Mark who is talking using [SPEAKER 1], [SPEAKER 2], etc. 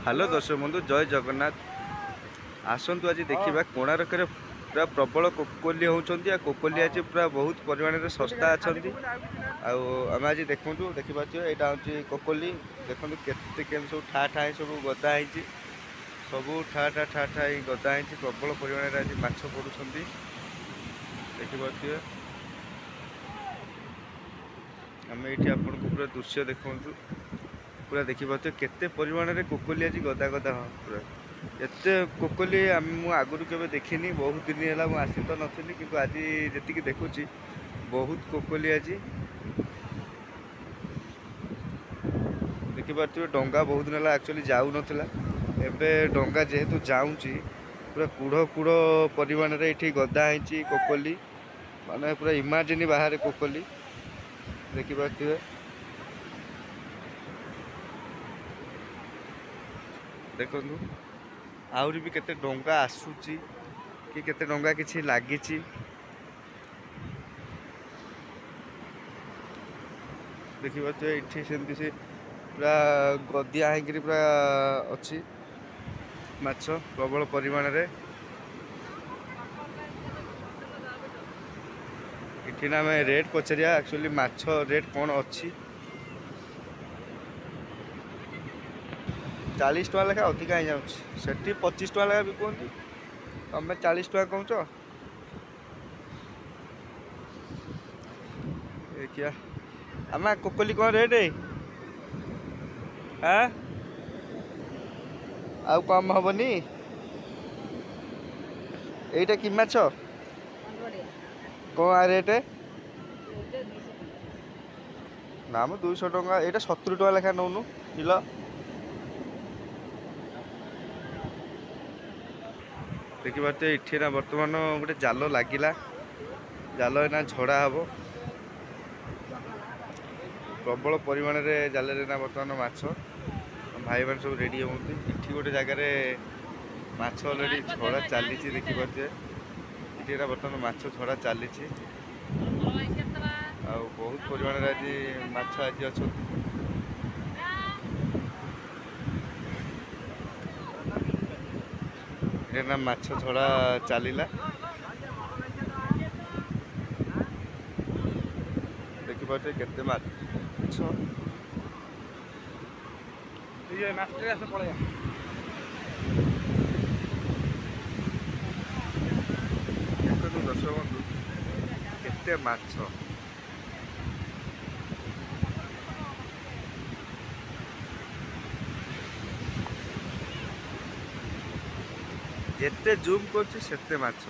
[SPEAKER 1] Hello दर्शक बंधु जय जगन्नाथ। आसतु आज देखा कोणार्क पूरा प्रबल कोकोली होती कोकोली आज पूरा बहुत परिमाण में सस्ता अच्छा आम आज देखूँ देखिए यहाँ हूँ कोकोली देखो के सब ठा ठा सब गदा सब ठा ठा ठा ठा गदा प्रबल परिमाण में आज माछ पड़ुं देखिए आम ये आपको पूरा दृश्य देखूँ पूरा देखिए केते परिमाण में कोकोली आज गदा गदा हाँ पूरा एत कोकोली आगुरी केवे देखनी बहुत दिन है मुझे आसी तो नी कि आज जी देखुची बहुत कोकोली आज देखिए डंगा बहुत दिन है एक्चुअली जाऊ नाला एवं डंगा जेहेतु जाऊँगी पूरा कूढ़ कूढ़ परिमाण में ये गदा है कोकोली माने पूरा इमाजिन बाहर कोकोली देखिए देखु आहरी भी केते डंगा आसूची कि केते डंगा किछि लागिछि देखिए ये सेमती से पूरा गदिया है पूरा अच्छी माछ प्रबल परिमाण रे इठी ना मैं रेट पचारिया एक्चुअली माछ रेट कौन अच्छी 40 टका लेखा अधिका ही जाऊँ से 25 टका लेखा बिकुंती तमें 40 टका कहूच क्या आम कोकोली कौन रेट हाँ आउ कम हेनी यहीटा कि माछ कौन रेट ना मो 200 टका यहाँ 70 टका लेखा नौनु किलो देखिए ये ना बर्तमान गोटे जाल लगिला जाल ना झड़ा हम प्रबल परिमाण में जाल ना बर्तमान माछ भाई मैंने सब रेडी होती इठी गोटे जगार माछ अलरेडी छड़ा चली देखिए ये बर्तमान माछ छड़ा चली बहुत परिमाण में आज माछ आज अच्छा ना माछ छड़ा चलला देखिए केते माछ दर्शक बंधु केते माछ जेते जूम करछि सेते माछ।